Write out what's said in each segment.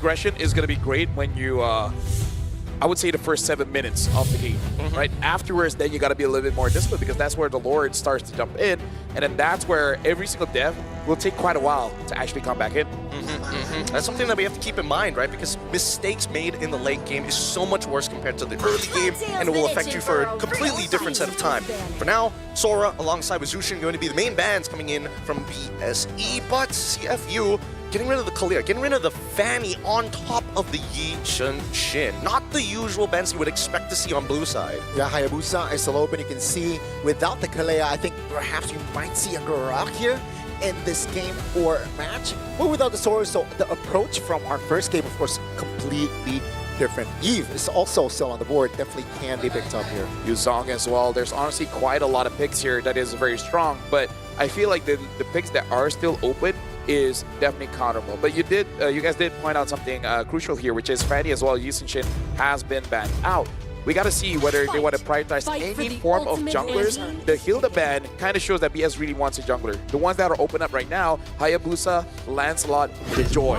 aggression is going to be great when you, I would say the first 7 minutes of the game, right? Afterwards, then you got to be a little bit more disciplined because that's where the Lord starts to jump in. And then that's where every single dev will take quite a while to actually come back in. That's something that we have to keep in mind, right? Because mistakes made in the late game is so much worse compared to the early game, and it will affect you for a completely different set of time. For now, Sora, alongside with Zushin, going to be the main bans coming in from BSE, but CFU getting rid of the Kalia, getting rid of the Fanny on top of the Yi Chun Shin. Not the usual bans you would expect to see on blue side. Yeah, Hayabusa is still open. You can see without the Kalea, I think perhaps you might see a Garak here in this game or match. But without the Sora, so the approach from our first game, of course, completely different. Eve is also still on the board. Definitely can be picked up here. Yuzong as well. There's honestly quite a lot of picks here that is very strong, but I feel like the picks that are still open is definitely counterable. But you guys did point out something crucial here, which is Fanny as well. Yusin Shin has been banned out. We got to see whether they want to prioritize any form of junglers. The Hilda ban kind of shows that BS really wants a jungler. The ones that are open up right now, Hayabusa, Lancelot, Joy.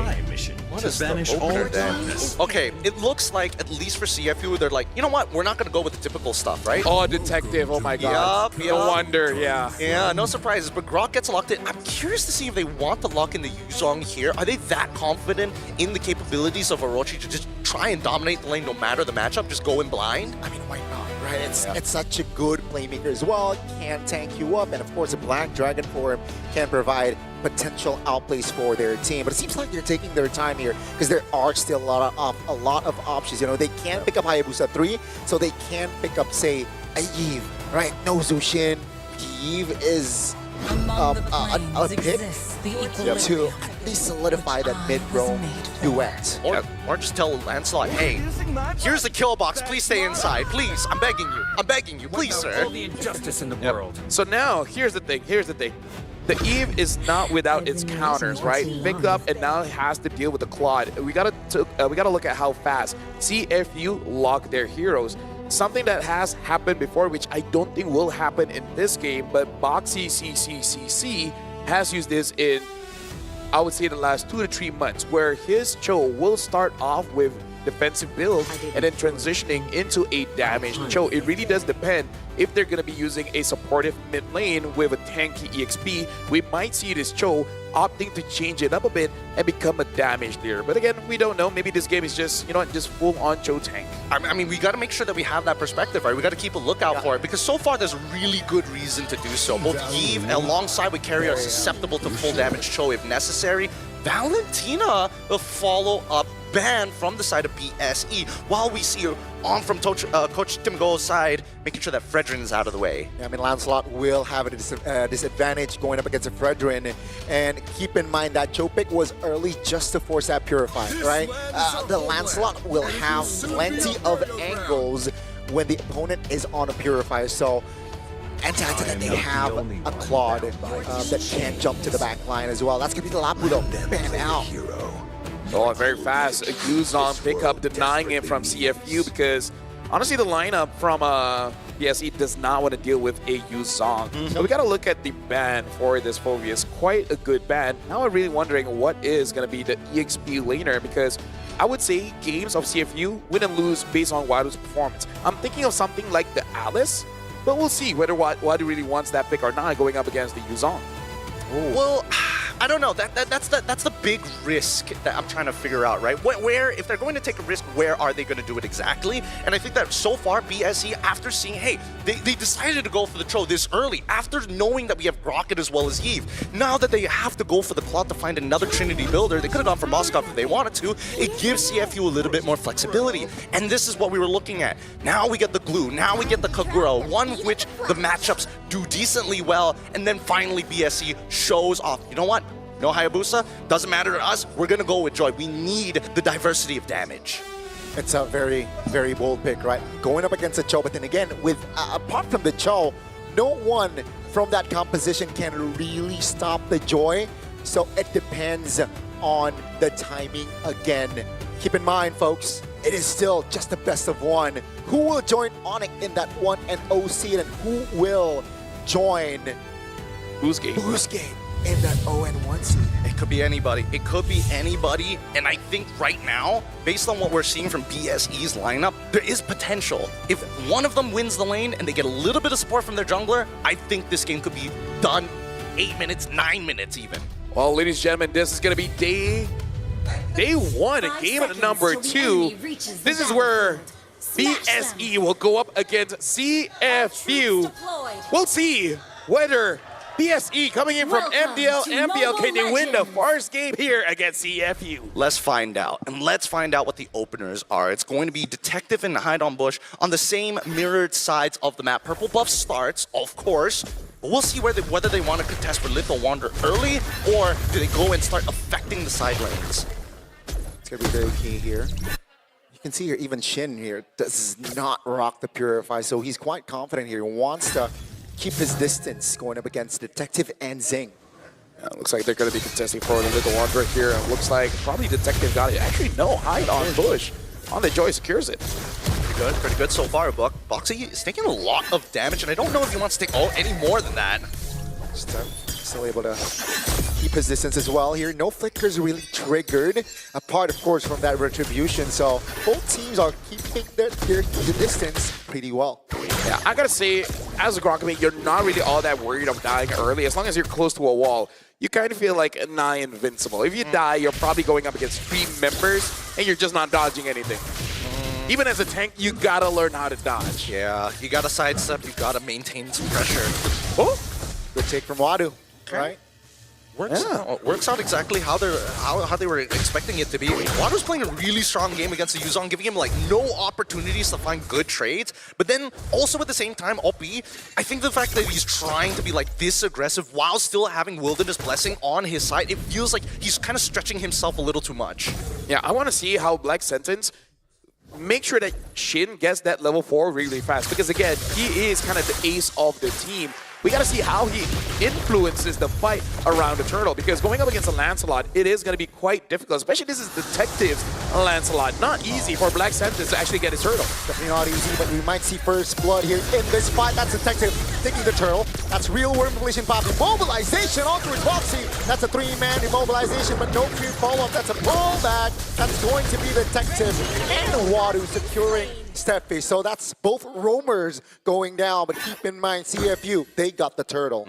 What is the opener then? Okay, it looks like, at least for CFU, they're like, you know what, we're not going to go with the typical stuff, right? Oh, Detective, oh my god. Yup. No wonder, yeah. Yeah, no surprises, but Grok gets locked in. I'm curious to see if they want to lock in the Yuzong here. Are they that confident in the capabilities of Orochi to just try and dominate the lane no matter the matchup, just go in blind? I mean, why not, right? It's such a good playmaker as well. Can tank you up, and of course, a Black Dragon for him can provide potential outplays for their team. But it seems like they're taking their time here because there are still a lot of options. You know, they can pick up Hayabusa 3, so they can pick up, say, a Eve, right? No Zushin. Eve is a pick to at least solidify that mid-roam duet. Or just tell Lancelot, hey, here's the kill box, please stay inside, please, I'm begging you, please, sir. All the injustice in the world. So now, here's the thing. The Eve is not without its counters, right? Picked up and now it has to deal with the Claude. We gotta look at how fast CFU lock their heroes. Something that has happened before, which I don't think will happen in this game, but Boxy CCCC has used this in, I would say, the last 2 to 3 months, where his Cho will start off with defensive build and then transitioning into a damaged Cho. It really does depend if they're going to be using a supportive mid lane with a tanky EXP. We might see this Cho opting to change it up a bit and become a damaged leader. But again, we don't know. Maybe this game is just, you know, just full on Cho tank. I mean, we got to make sure that we have that perspective, right? We got to keep a lookout for it, because so far there's really good reason to do so. Both Eve alongside with Carry are susceptible to full damage Cho if necessary. Valentina will follow up ban from the side of BSE, while we see on from Coach Tim Go's side, making sure that Fredrin is out of the way. Yeah, I mean, Lancelot will have a disadvantage going up against a Fredrin, and keep in mind that Cho pick was early just to force that Purify, right? The Lancelot will have plenty of angles when the opponent is on a Purifier, so and to add to that, they have a Claude that can jump to the back line as well. That's going to be the Lapu though, ban out. Oh, very fast. A Yuzong pickup denying it from CFU because honestly the lineup from BSE does not want to deal with a Yuzong. So we got to look at the ban for this Phobius. Quite a good ban. Now I'm really wondering what is going to be the EXP laner, because I would say games of CFU win and lose based on Wadu's performance. I'm thinking of something like the Alice, but we'll see whether Wadu really wants that pick or not going up against the Yuzong. Ooh. Well, I don't know. That's the big risk that I'm trying to figure out, right? Where, if they're going to take a risk, where are they going to do it exactly? And I think that so far, BSE, after seeing, hey, they decided to go for the Cho this early, after knowing that we have Rocket as well as Eve. Now that they have to go for the Claude to find another Trinity builder, they could have gone for Moskov if they wanted to. It gives CFU a little bit more flexibility. And this is what we were looking at. Now we get the Glue, now we get the Kagura, one which the matchups do decently well, and then finally BSE shows off. You know what? No Hayabusa, doesn't matter to us, we're gonna go with Joy. We need the diversity of damage. It's a very, very bold pick, right? Going up against a Cho, but then again, with apart from the Cho, no one from that composition can really stop the Joy. So it depends on the timing again. Keep in mind, folks, it is still just the best of one. Who will join ONIC in that 1-0 seed, and who will join Boost Game? Boost Game. in that 0-1 seed. It could be anybody. It could be anybody. And I think right now, based on what we're seeing from BSE's lineup, there is potential. If one of them wins the lane and they get a little bit of support from their jungler, I think this game could be done 8 minutes, 9 minutes even. Well, ladies and gentlemen, this is going to be day one, game number 2. This is where BSE will go up against CFU. We'll see whether BSE coming in from MDL, can they win the first game here against CFU? Let's find out. And let's find out what the openers are. It's going to be Detective and Hide on Bush on the same mirrored sides of the map. Purple buff starts, of course. But we'll see whether they want to contest with Lethal Wander early, or do they go and start affecting the side lanes. It's going to be very key here. You can see here, even Shin here does not rock the Purify, so he's quite confident here. He wants to keep his distance going up against Detective and Zing. Yeah, looks like they're going to be contesting for the Little Wanderer here. And looks like probably Detective got it. Actually, no, Hide on Bush. On the Joy secures it. Pretty good so far. Boxy is taking a lot of damage, and I don't know if he wants to take any more than that. Still able to keep his distance as well here. No flickers really triggered, apart, of course, from that retribution. So both teams are keeping the distance pretty well. Yeah, I gotta say, as a Gronkman, you're not really all that worried of dying early. As long as you're close to a wall, you kind of feel like nigh invincible. If you die, you're probably going up against 3 members, and you're just not dodging anything. Even as a tank, you gotta learn how to dodge. Yeah, you gotta sidestep, you gotta maintain some pressure. Oh, good take from Wadu, right? Works out exactly how they were expecting it to be. Wadu's playing a really strong game against the Yuzong, giving him like no opportunities to find good trades. But then also at the same time, Oppi, I think the fact that he's trying to be like this aggressive while still having Wilderness Blessing on his side, it feels like he's kind of stretching himself a little too much. Yeah, I want to see how Black Sentence make sure that Shin gets that level 4 really fast, because again, he is kind of the ace of the team. We got to see how he influences the fight around the turtle, because going up against a Lancelot, it is going to be quite difficult, especially this is Detective's Lancelot. Not easy for Black Sentence to actually get his turtle. Definitely not easy, but we might see first blood here in this fight. That's Detective taking the turtle. That's real worm collision pop. Immobilization onto his Boxy. That's a 3-man immobilization, but no clear follow-up. That's a pullback. That's going to be Detective and Wadu securing Stephy. So that's both roamers going down, but keep in mind, CFU, they got the turtle.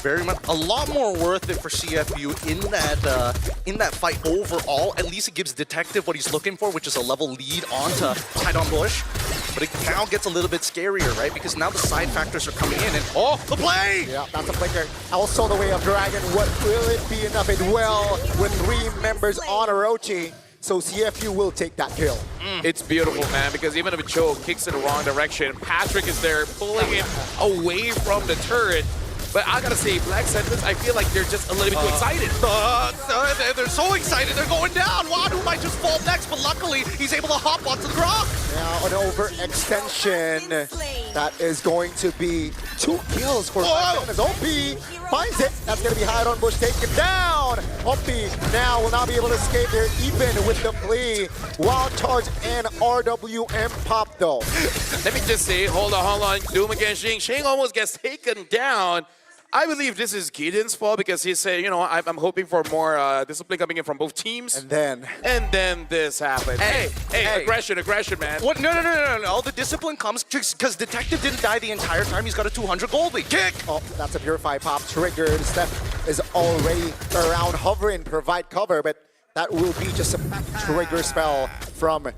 Very much a lot more worth it for CFU in that fight overall. At least it gives Detective what he's looking for, which is a level lead onto Hide on Bush. But it now gets a little bit scarier, right? Because now the side factors are coming in, and oh, the play! Yeah, that's a flicker. Also the way of Dragon. What will it be enough? It will with 3 members on Orochi. So CFU will take that kill. It's beautiful, man, because even if Cho kicks in the wrong direction, Patrick is there pulling him away from the turret. But I gotta say, Black Sentence, I feel like they're just a little bit too excited. They're so excited, they're going down. Wadu might just fall next, but luckily he's able to hop onto the rock. Now an overextension. That is going to be 2 kills for Black Sentence. OP finds it. That's going to be Hide on Bush. Take him down. OP now will not be able to escape there, even with the play. Wild Charge and RWM pop, though. Let me just say, hold on. Doom against Shing. Shing almost gets taken down. I believe this is Gideon's fault, because he said, you know, I'm hoping for more discipline coming in from both teams. And then this happened. Hey, aggression, man. What? No. The discipline comes because Detective didn't die the entire time. He's got a 200 gold lead. Kick! Oh, that's a Purify pop triggered. Steph is already around hovering, provide cover, but that will be just a trigger spell from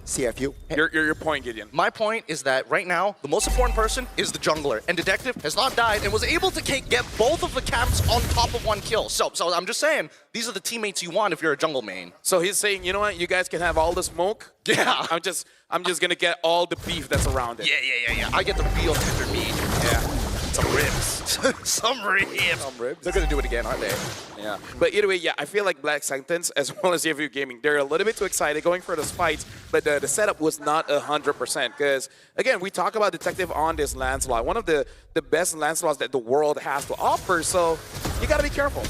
CFU. Your point, Gideon. My point is that right now, the most important person is the jungler, and Detective has not died and was able to get both of the camps on top of 1 kill. So I'm just saying, these are the teammates you want if you're a jungle main. So he's saying, you know what, you guys can have all the smoke. Yeah. I'm just gonna get all the beef that's around it. Yeah. I get the real tender meat. Yeah. Some ribs. Some ribs. They're gonna do it again, aren't they? Yeah. But either way, yeah, I feel like Black Sentence, as well as CFU Gaming, they're a little bit too excited going for those fights, but the setup was not 100%. Because, again, we talk about Detective on this Lancelot, one of the best Lancelots that the world has to offer, so you gotta be careful.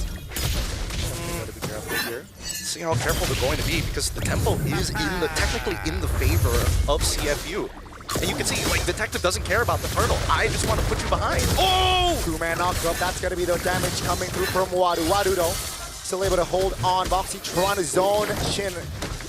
Gotta be careful here. See how careful they're going to be, because the tempo is technically in the favor of CFU. And you can see, like, Detective doesn't care about the turtle. I just want to put you behind. Oh! Two-man knockup. That's going to be the damage coming through from Wadu. Wadu, though, still able to hold on. Boxy trying to zone Shin,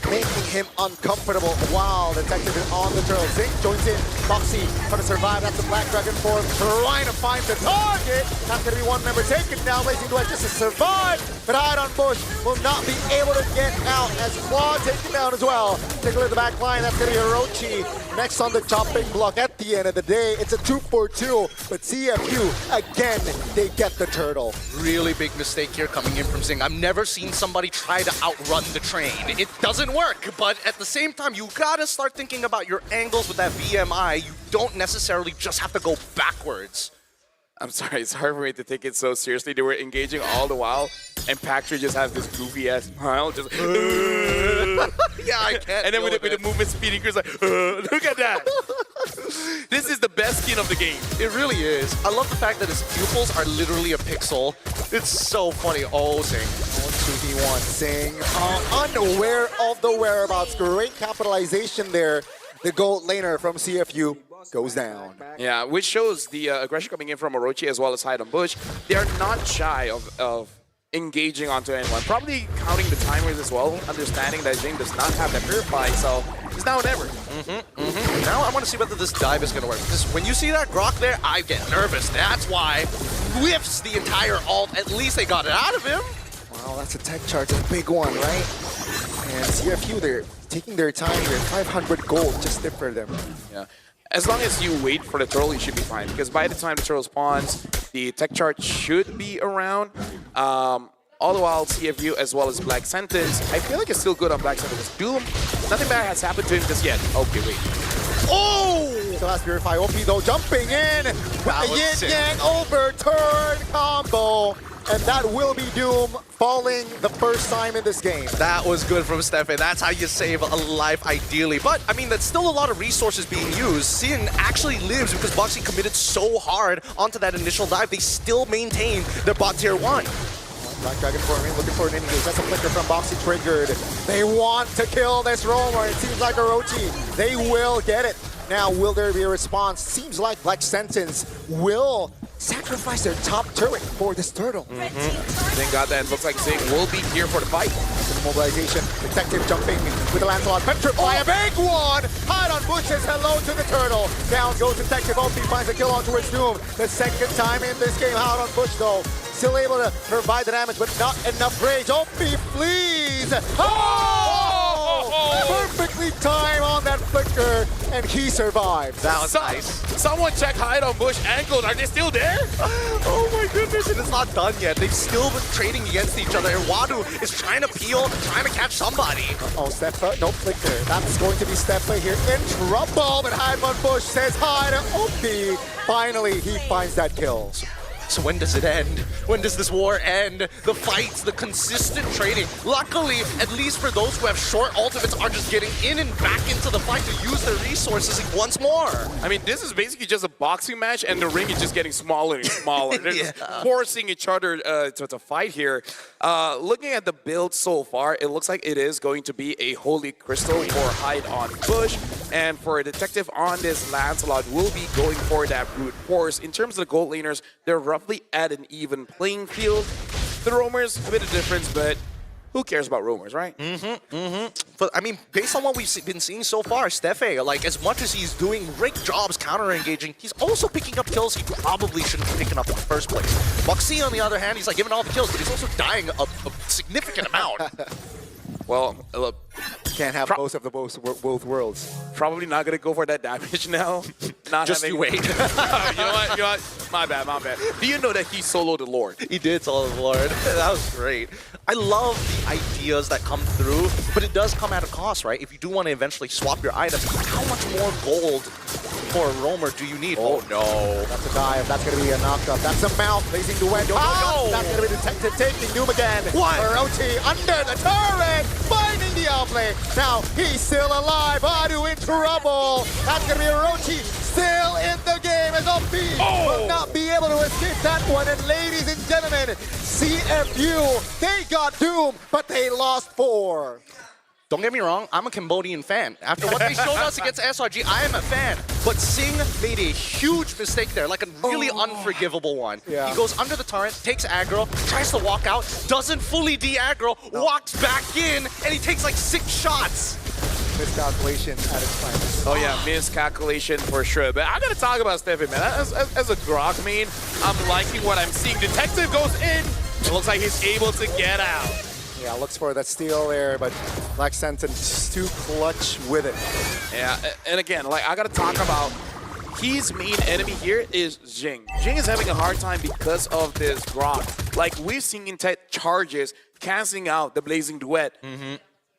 making him uncomfortable. Wow, Detective is on the turtle. Zing joins in. Boxy trying to survive. That's the Black Dragon form, trying to find the target. That's going to be one member taken down. Blazing Duet just to survive. But Hide on Bush will not be able to get out as Claw taken down as well. Take a look at the back line. That's going to be Orochi next on the chopping block. At the end of the day, it's a 2-4-2. But CFU, again, they get the turtle. Really big mistake here coming in from Zing. I've never seen somebody try to outrun the train. It doesn't work, but at the same time, you gotta start thinking about your angles with that VMI. You don't necessarily just have to go backwards. I'm sorry, it's hard for me to take it so seriously. They were engaging all the while, and Pactor just has this goofy ass smile, just Yeah, I can't. and then with the movement speeding, Chris like, look at that. This is the best skin of the game. It really is. I love the fact that his pupils are literally a pixel. It's so funny. Oh, Zing. 2v1. Zing, unaware of the whereabouts. Great capitalization there. The gold laner from CFU goes down. Yeah, which shows the aggression coming in from Orochi as well as Hide on Bush. They are not shy of engaging onto anyone. Probably counting the timers as well, understanding that Jing does not have that purify, so it's now or never. Now I want to see whether this dive is going to work. Because when you see that Grok there, I get nervous. That's why whiffs the entire ult. At least they got it out of him. Wow, that's a tech charge, a big one, right? And CFU, they're taking their time here. 500 gold just did for them. Yeah. As long as you wait for the turtle, you should be fine. Because by the time the turtle spawns, the tech chart should be around. All the while, CFU as well as Black Sentence, I feel like it's still good on Black Sentence. Doom, nothing bad has happened to him just yet. Okay, wait. Oh! Still has Purify OP though, jumping in with the yin-yang overturn combo. And that will be Doom falling the first time in this game. That was good from Stefan. That's how you save a life, ideally. But, I mean, that's still a lot of resources being used. Sin actually lives because Boxy committed so hard onto that initial dive. They still maintain their bot tier 1. Black Dragon forming, looking for an engage. That's a flicker from Boxy triggered. They want to kill this roamer. It seems like Orochi. They will get it. Now, will there be a response? Seems like Black Sentence will sacrifice their top turret for this turtle. Thank God that. Looks like Zing will be here for the fight. The mobilization. Detective jumping with the Lancelot. Petrify a big one! Hide on Bush says hello to the turtle. Down goes Detective. OP finds a kill on towards Doom. The second time in this game. Hide on Bush though. Still able to provide the damage, but not enough rage. OP flees! Perfectly timed on that flicker, and he survives. That was nice. Someone check Hide on Bush ankles. Are they still there? Oh my goodness, and it's not done yet. They've still been trading against each other, and Wadu is trying to peel, trying to catch somebody. Oh, Stefa, no flicker. That's going to be Stefa here in trouble, but Hide on Bush says hi to OP. Finally, he finds that kill. So when does it end? When does this war end? The fights, the consistent trading. Luckily, at least for those who have short ultimates, are just getting in and back into the fight to use their resources once more. I mean, this is basically just a boxing match, and the ring is just getting smaller and smaller. They're just forcing each other to fight here. Looking at the build so far, it looks like it is going to be a Holy Crystal for Hide on Bush. And for a Detective on this, Lancelot will be going for that brute force. In terms of the gold laners, they're roughly at an even playing field. The roamers, a bit of difference, but who cares about roamers, right? But I mean, based on what we've been seeing so far, Stefe, like as much as he's doing great jobs counter-engaging, he's also picking up kills he probably shouldn't be picking up in the first place. Moxie, on the other hand, he's like giving all the kills, but he's also dying a significant amount. Well, look, Can't have both worlds. probably not going to go for that damage now. Not Just having, you wait. You know what? My bad. Do you know that he soloed the Lord? He did, Solid Lord. That was great. I love the ideas that come through, but it does come at a cost, right? If you do want to eventually swap your items, how much more gold for a roamer do you need? Oh no. That's a dive. That's going to be a knockup. That's a mouth placing the wet. Ow! That's going to be Detective taking Doom again. What? Orochi under the turret, finding the outplay. Now he's still alive. Adu in trouble. That's going to be Orochi still in the game as OP will not be able to escape that one. And ladies and gentlemen, CFU, they got Doom, but they lost 4. Don't get me wrong, I'm a Cambodian fan. After what they showed us against SRG, I am a fan. But Sing made a huge mistake there, like a really unforgivable one. Yeah. He goes under the turret, takes aggro, tries to walk out, doesn't fully de-aggro, walks back in, and he takes like 6 shots. Miscalculation at its finest. Oh yeah, miscalculation for sure. But I gotta talk about Steffi, man. As a Grok main, I'm liking what I'm seeing. Detective goes in. It looks like he's able to get out. Yeah, looks for that steal there, but Black Sentence too clutch with it. Yeah, and again, like I gotta talk about his main enemy here is Jing. Jing is having a hard time because of this Grok. Like we've seen in tech charges canceling out the Blazing Duet.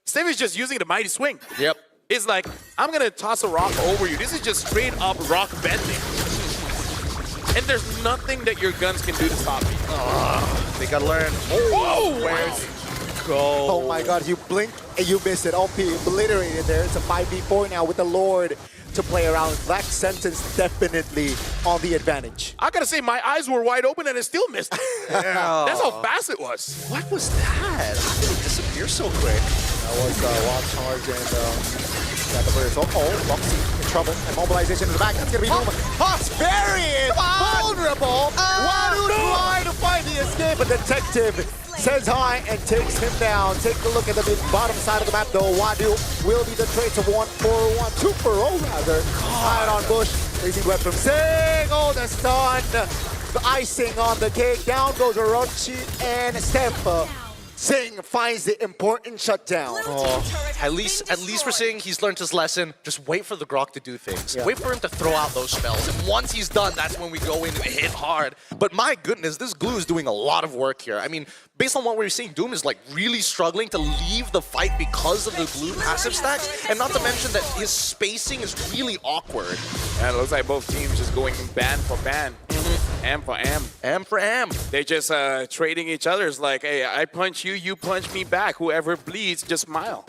Steffi's just using the Mighty Swing. Yep. It's like, I'm gonna toss a rock over you. This is just straight up rock bending. And there's nothing that your guns can do to stop me. They gotta learn. Whoa! Where's go? Oh my god, you blink and you miss it. OP obliterated there. It's a 5v4 now with the Lord to play around. Black Sentence definitely on the advantage. I gotta say, my eyes were wide open and it still missed. That's how fast it was. What was that? How did it disappear so quick? That was wild charge and got the burst. Boxy in trouble. And mobilization in the back. That's gonna be Numa. Hawks very vulnerable. Wadu trying to find the escape, but Detective says hi and takes him down. Take a look at the bottom side of the map though. Wadu will be the trade to 1-4-1, 2-4-0 rather. Hide on Bush. Raising web from Sing. Oh, the stun. The icing on the cake. Down goes Orochi and Steph. Sing finds the important shutdown. At least we're saying he's learned his lesson. Just wait for the Grok to do things. Yeah. Wait for him to throw out those spells. And once he's done, that's when we go in and hit hard. But my goodness, this glue is doing a lot of work here. I mean, based on what we're seeing, Doom is like really struggling to leave the fight because of the glue passive stacks. And not to mention that his spacing is really awkward. And it looks like both teams just going ban for ban. Am for am. Am for am. They're just trading each other. It's like, hey, I punch you, you punch me back. Whoever bleeds, just smile.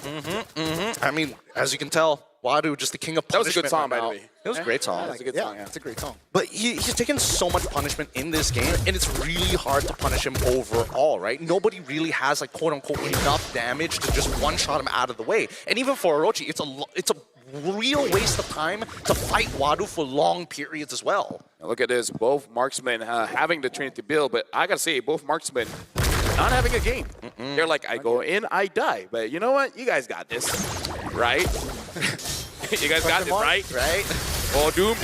I mean, as you can tell, Wadu just the king of That was a punishment. good song, right by the now. way. It was a great song. That was a good Yeah, song, yeah. it's a great song. But he's taken so much punishment in this game, and it's really hard to punish him overall, right? Nobody really has, like, quote-unquote, enough damage to just one-shot him out of the way. And even for Orochi, it's a real waste of time to fight Wadu for long periods as well. Now look at this. Both marksmen having the Trinity build, but I gotta say, both marksmen not having a game. They're like, I go in, I die. But you know what? You guys got this, right? You guys got this, right? Right? Oh, Doom.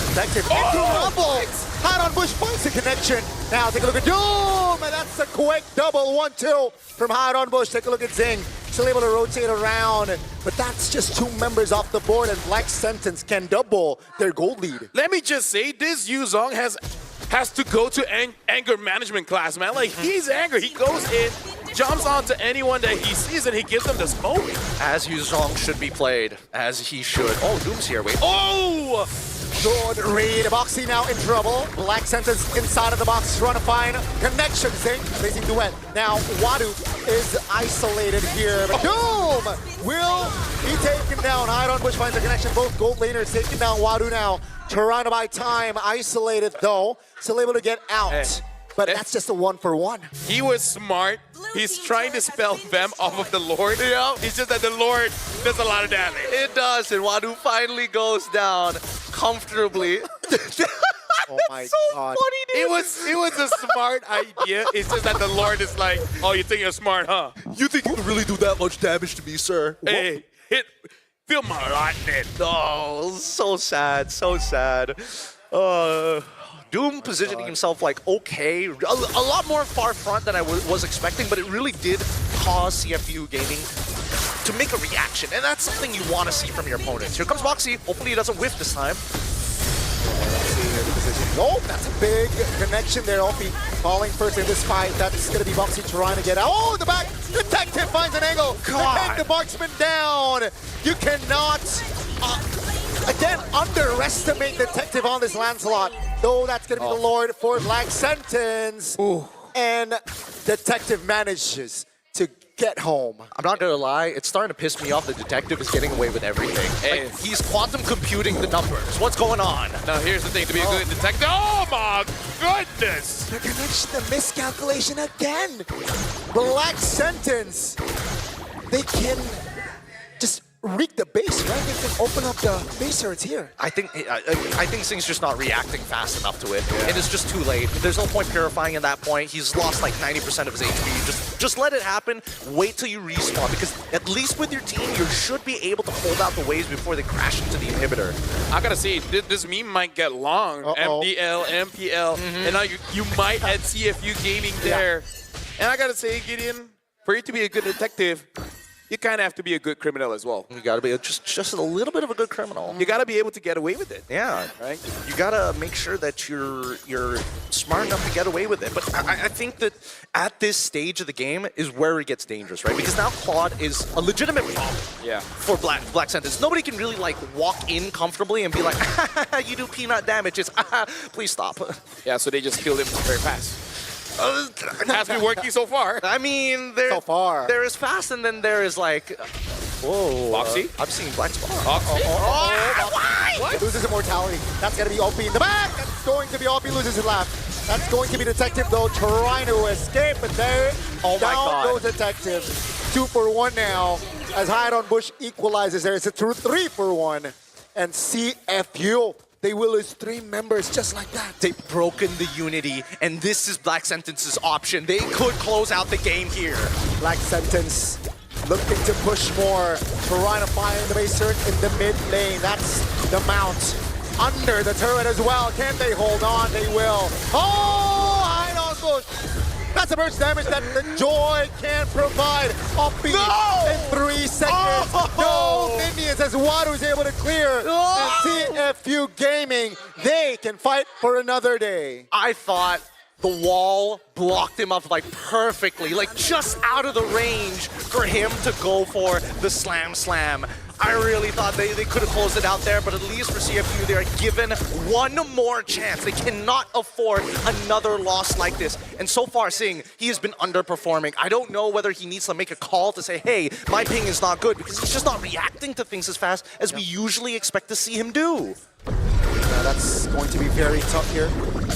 Detective into rumble. Hot on Bush finds the connection. Now take a look at Doom, and that's a quick double 1-2 from Hot on Bush. Take a look at Zing. Still able to rotate around, but that's just 2 members off the board, and Black Sentence can double their gold lead. Let me just say, this Yuzong has to go to anger management class, man. Like, he's angry. He goes in, jumps onto anyone that he sees, and he gives them the smoke. As Yuzong should be played, as he should. Oh, Doom's here, wait. Oh! Good read. Boxy now in trouble. Black Sentence inside of the box trying to find connection. Zing, Blazing Duet. Now Wadu is isolated here, but Doom will be taken down. Hide on Bush finds the connection. Both gold laners taking down Wadu now. Trying to buy time. Isolated though. Still able to get out. Hey. But that's just a 1-for-1. He was smart. He's trying to spell them off of the Lord. Yeah. It's just that the Lord does a lot of damage. It does, and Wadu finally goes down comfortably. Oh my so god. funny, dude. It was a smart idea. It's just that the Lord is like, oh, you think you're smart, huh? You think you can really do that much damage to me, sir? Hey, feel my lightning. Oh, so sad, so sad. Doom positioning himself like okay, a lot more far front than I was expecting, but it really did cause CFU Gaming to make a reaction, and that's something you want to see from your opponents. Here comes Boxy. Hopefully he doesn't whiff this time. Oh, that's a big connection there. Opie falling first in this fight. That's going to be Boxy trying to get out. Oh, in the back. Detective finds an angle to take the marksman down. You cannot, again, underestimate Detective on this Lancelot. Though that's going to be the Lord for Black Sentence. Ooh. And Detective manages to get home. I'm not gonna lie, it's starting to piss me off that Detective is getting away with everything. Hey. Like, he's quantum computing the numbers. What's going on? Now here's the thing, to be a good detective. Oh my goodness! The connection, the miscalculation again. Black Sentence they can just wreak the base, right? They can open up the base turrets here. I think Sing's just not reacting fast enough to it, and it's just too late. There's no point purifying at that point. He's lost like 90% of his HP. Just let it happen. Wait till you respawn, because at least with your team, you should be able to hold out the waves before they crash into the inhibitor. I gotta say, this meme might get long. MDL, MPL, and now you might add CFU gaming there. And I gotta say, Gideon, for you to be a good detective, you kind of have to be a good criminal as well. You gotta be just a little bit of a good criminal. You gotta be able to get away with it. Yeah, right. You gotta make sure that you're smart enough to get away with it. But I think that at this stage of the game is where it gets dangerous, right? Because now Claude is a legitimate problem for Black Sentence. Nobody can really like walk in comfortably and be like, you do peanut damage. It's please stop. Yeah, so they just killed him very fast. It has been working so far. I mean, there is fast, and then there is like, whoa. Foxy? I'm seeing Black Spot. Foxy? Why? Loses immortality. That's going to be OP in the back. That's going to be OP, loses his lap. That's going to be Detective, though, trying to escape. But there, down goes Detective. 2 for 1 now. As Hide on Bush equalizes there. It's a 3 for 1. And CFU, they will lose 3 members just like that. They've broken the unity, and this is Black Sentence's option. They could close out the game here. Black Sentence looking to push more. Trying to find the base turret in the mid lane. That's the mount. Under the turret as well. Can they hold on? They will. Oh, Hide on Bush. That's the burst damage that the Joy can provide. Offbeat in 3 seconds. No Minions as Wadu's able to clear. And CFU Gaming, they can fight for another day. I thought the wall blocked him up like perfectly, like just out of the range for him to go for the slam. I really thought they could have closed it out there, but at least for CFU, they are given one more chance. They cannot afford another loss like this. And so far, Sing, he has been underperforming. I don't know whether he needs to make a call to say, hey, my ping is not good, because he's just not reacting to things as fast as we usually expect to see him do. Yeah, that's going to be very tough here.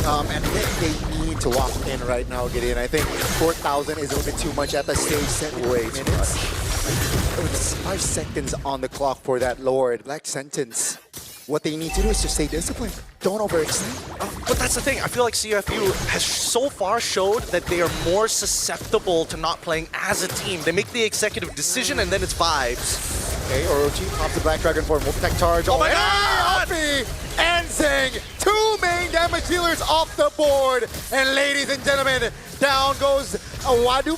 And they need to lock in right now, Gideon. I think 4,000 is a little bit too much at the stage. Wait minutes. It's 5 seconds on the clock for that Lord. Black Sentence. What they need to do is just stay disciplined. Don't overextend. But that's the thing. I feel like CFU has so far showed that they are more susceptible to not playing as a team. They make the executive decision and then it's vibes. Okay, Orochi pops the Black Dragon for Wolf Tech Charge. Oh my god! And Zing, 2 main damage dealers off the board. And ladies and gentlemen, down goes Wadu.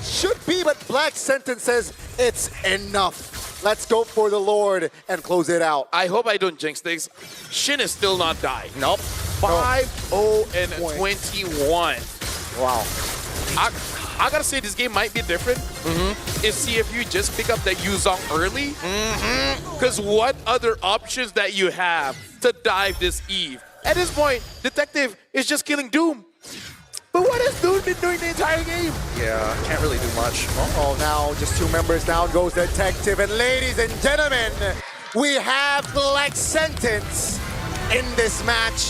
Should be, but Black Sentence says it's enough. Let's go for the Lord and close it out. I hope I don't jinx things. Shin is still not died. Nope. 5-0-21. Wow. I gotta say, this game might be different if CFU just pick up that Yuzong early. Because what other options that you have to dive this Eve? At this point, Detective is just killing Doom. But what has Doom been doing the entire game? Yeah, can't really do much. Oh, now just 2 members down goes Detective. And ladies and gentlemen, we have Black Sentence in this match.